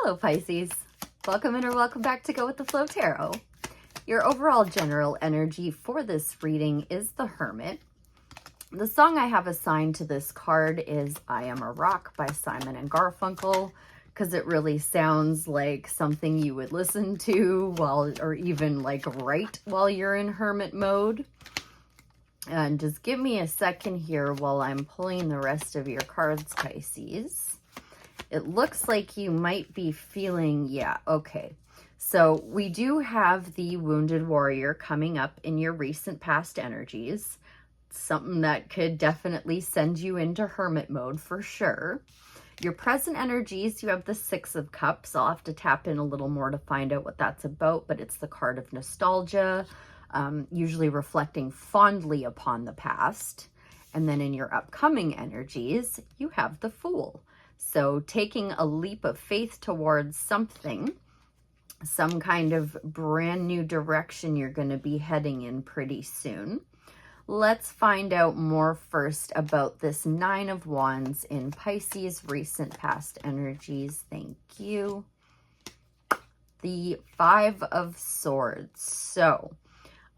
Hello Pisces, welcome in or welcome back to Go with the Flow Tarot. Your overall general energy for this reading is the Hermit. The song I have assigned to this card is I Am a Rock by Simon and Garfunkel, because it really sounds like something you would listen to while, or even like write while you're in hermit mode. And just give me a second here while I'm pulling the rest of your cards, Pisces. It looks like you might be feeling, yeah, okay. So we do have the Wounded Warrior coming up in your recent past energies. Something that could definitely send you into hermit mode for sure. Your present energies, you have the Six of Cups. I'll have to tap in a little more to find out what that's about, but it's the card of nostalgia, usually reflecting fondly upon the past. And then in your upcoming energies, you have the Fool. So taking a leap of faith towards something, some kind of brand new direction you're going to be heading in pretty soon. Let's find out more first about this Nine of Wands in Pisces recent past energies. Thank you. The Five of Swords. So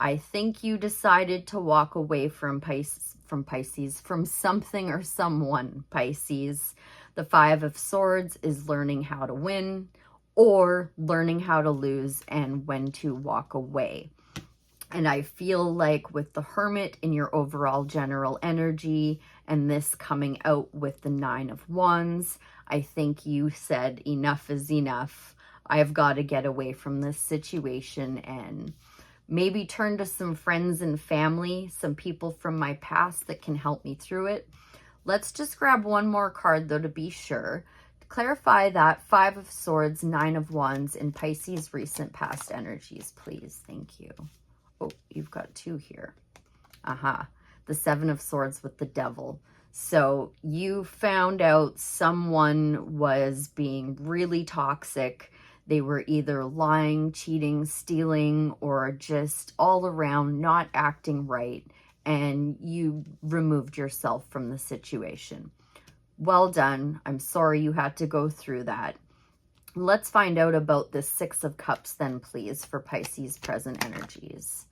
I think you decided to walk away from Pisces, from something or someone, Pisces. The Five of Swords is learning how to win or learning how to lose and when to walk away. And I feel like with the Hermit in your overall general energy and this coming out with the Nine of Wands, I think you said enough is enough. I've got to get away from this situation and maybe turn to some friends and family, some people from my past that can help me through it. Let's just grab one more card though to be sure. To clarify that Five of Swords, Nine of Wands in Pisces recent past energies, please. Thank you. Oh, you've got two here. The Seven of Swords with the Devil. So you found out someone was being really toxic. They were either lying, cheating, stealing, or just all around not acting right. And you removed yourself from the situation. Well done. I'm sorry you had to go through that. Let's find out about this Six of Cups then, please, for Pisces present energies.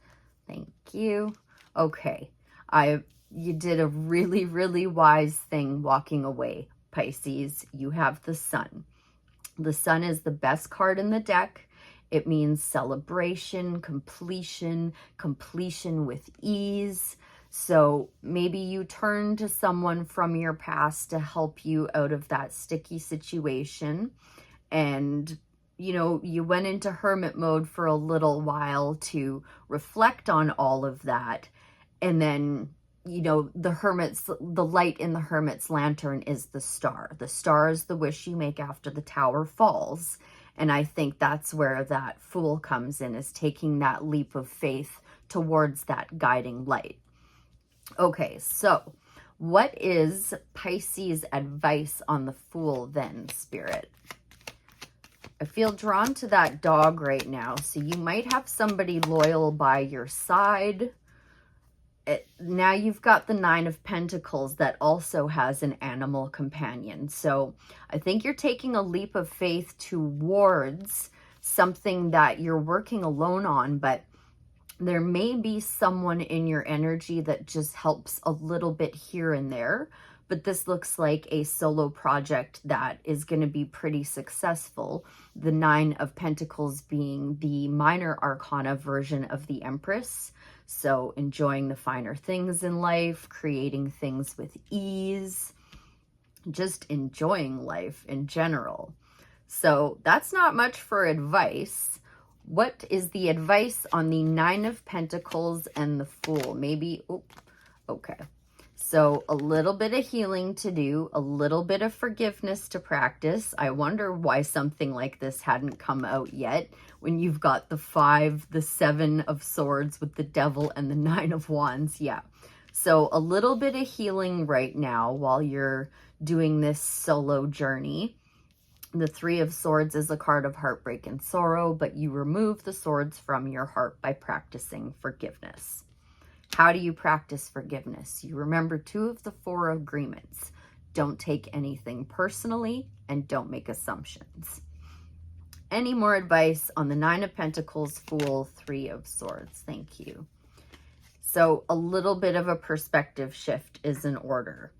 Thank you. Okay. You did a really, really wise thing walking away, Pisces. You have the Sun. The Sun is the best card in the deck. It means celebration, completion with ease. So maybe you turn to someone from your past to help you out of that sticky situation. And, you know, you went into hermit mode for a little while to reflect on all of that. And then, you know, the light in the Hermit's lantern is the star. The star is the wish you make after the tower falls. And I think that's where that Fool comes in, is taking that leap of faith towards that guiding light. Okay, so what is Pisces' advice on the Fool then, Spirit? I feel drawn to that dog right now. So you might have somebody loyal by your side. Now you've got the Nine of Pentacles that also has an animal companion. So I think you're taking a leap of faith towards something that you're working alone on, but there may be someone in your energy that just helps a little bit here and there, but this looks like a solo project that is going to be pretty successful. The Nine of Pentacles being the minor arcana version of the Empress. So enjoying the finer things in life, creating things with ease, just enjoying life in general. So that's not much for advice. What is the advice on the Nine of Pentacles and the Fool? Maybe, okay. So a little bit of healing to do, a little bit of forgiveness to practice. I wonder why something like this hadn't come out yet when you've got the Five, the Seven of Swords with the Devil and the Nine of Wands. Yeah. So a little bit of healing right now while you're doing this solo journey. The Three of Swords is a card of heartbreak and sorrow, but you remove the swords from your heart by practicing forgiveness. How do you practice forgiveness? You remember 2 of the 4 agreements. Don't take anything personally and don't make assumptions. Any more advice on the Nine of Pentacles, Fool, Three of Swords? Thank you. So a little bit of a perspective shift is in order.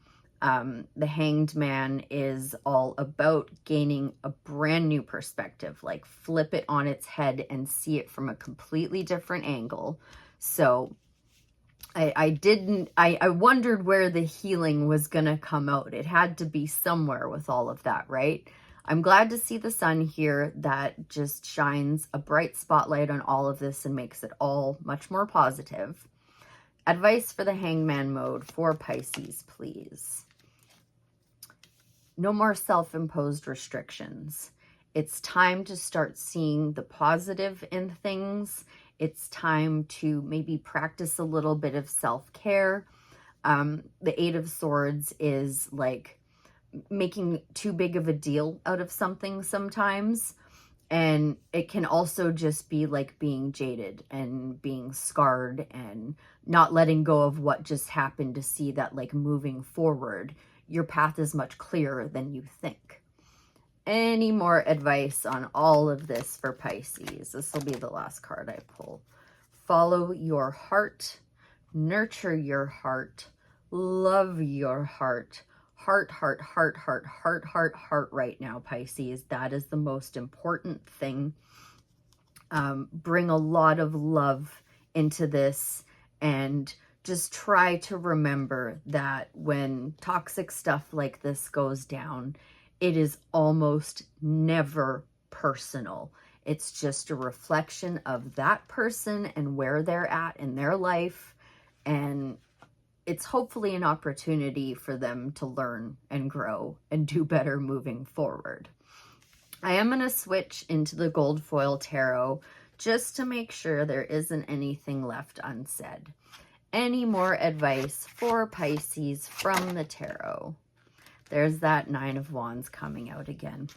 The Hanged Man is all about gaining a brand new perspective, like flip it on its head and see it from a completely different angle. So I wondered where the healing was going to come out. It had to be somewhere with all of that, right? I'm glad to see the sun here that just shines a bright spotlight on all of this and makes it all much more positive. Advice for the Hangman mode for Pisces, please. No more self-imposed restrictions. It's time to start seeing the positive in things. It's time to maybe practice a little bit of self-care. The Eight of Swords is like making too big of a deal out of something sometimes. And it can also just be like being jaded and being scarred and not letting go of what just happened to see that like moving forward, your path is much clearer than you think. Any more advice on all of this for Pisces? This will be the last card I pull. Follow your heart, nurture your heart, love your heart. Heart, heart, heart, heart, heart, heart, heart right now, Pisces. That is the most important thing. Bring a lot of love into this and just try to remember that when toxic stuff like this goes down, it is almost never personal. It's just a reflection of that person and where they're at in their life, and it's hopefully an opportunity for them to learn and grow and do better moving forward. I am going to switch into the Gold Foil Tarot just to make sure there isn't anything left unsaid. Any more advice for Pisces from the tarot? There's that Nine of Wands coming out again.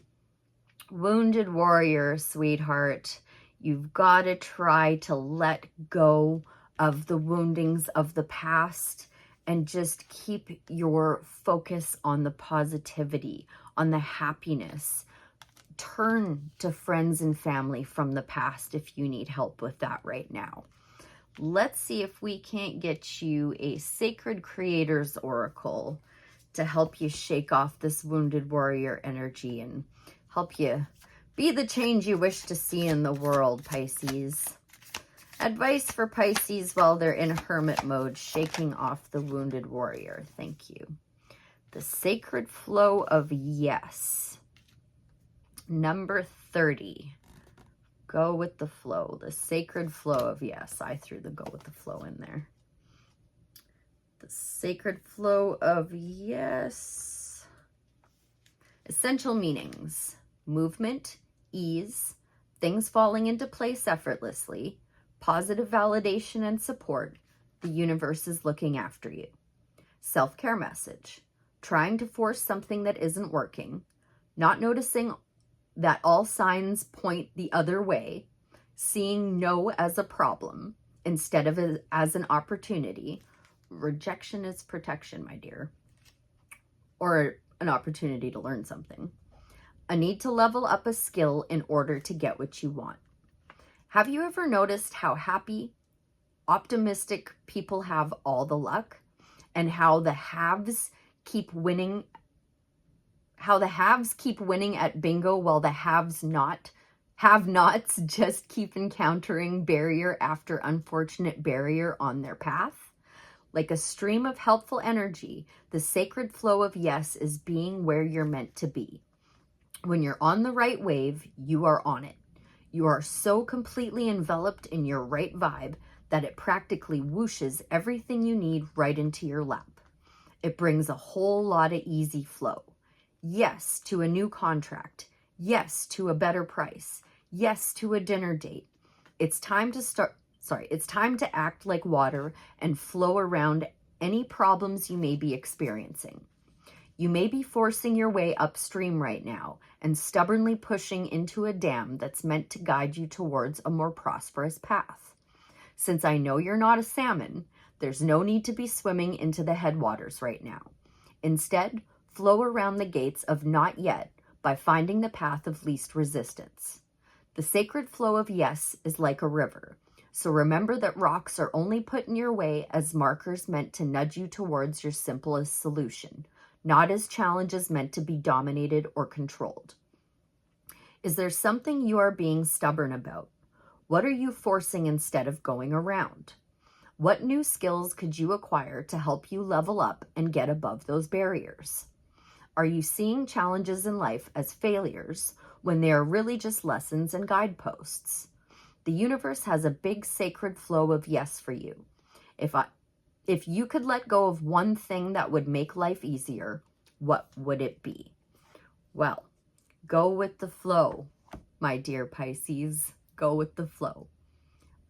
Wounded warrior, sweetheart, you've got to try to let go of the woundings of the past and just keep your focus on the positivity, on the happiness. Turn to friends and family from the past if you need help with that right now. Let's see if we can't get you a Sacred Creator's Oracle to help you shake off this wounded warrior energy and help you be the change you wish to see in the world, Pisces. Advice for Pisces while they're in hermit mode, shaking off the wounded warrior. Thank you. The Sacred Flow of Yes. Number 30. Go with the flow. The Sacred Flow of Yes. I threw the go with the flow in there. The Sacred Flow of Yes. Essential meanings. Movement, ease, things falling into place effortlessly, positive validation and support. The universe is looking after you. Self-care message. Trying to force something that isn't working. Not noticing that all signs point the other way. Seeing no as a problem instead of as an opportunity. Rejection is protection, my dear. Or an opportunity to learn something. A need to level up a skill in order to get what you want. Have you ever noticed how happy, optimistic people have all the luck, and how the haves keep winning? How the haves keep winning at bingo while the have-nots just keep encountering barrier after unfortunate barrier on their path? Like a stream of helpful energy, the sacred flow of yes is being where you're meant to be. When you're on the right wave, you are on it. You are so completely enveloped in your right vibe that it practically whooshes everything you need right into your lap. It brings a whole lot of easy flow. Yes to a new contract. Yes to a better price. Yes to a dinner date. It's time to act like water and flow around any problems you may be experiencing. You may be forcing your way upstream right now and stubbornly pushing into a dam that's meant to guide you towards a more prosperous path. Since I know you're not a salmon, there's no need to be swimming into the headwaters right now. Instead, flow around the gates of not yet by finding the path of least resistance. The sacred flow of yes is like a river. So remember that rocks are only put in your way as markers meant to nudge you towards your simplest solution, not as challenges meant to be dominated or controlled. Is there something you are being stubborn about? What are you forcing instead of going around? What new skills could you acquire to help you level up and get above those barriers? Are you seeing challenges in life as failures when they are really just lessons and guideposts? The universe has a big sacred flow of yes for you. If you could let go of one thing that would make life easier, what would it be? Well, go with the flow, my dear Pisces. Go with the flow.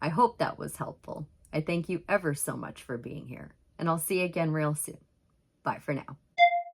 I hope that was helpful. I thank you ever so much for being here, and I'll see you again real soon. Bye for now.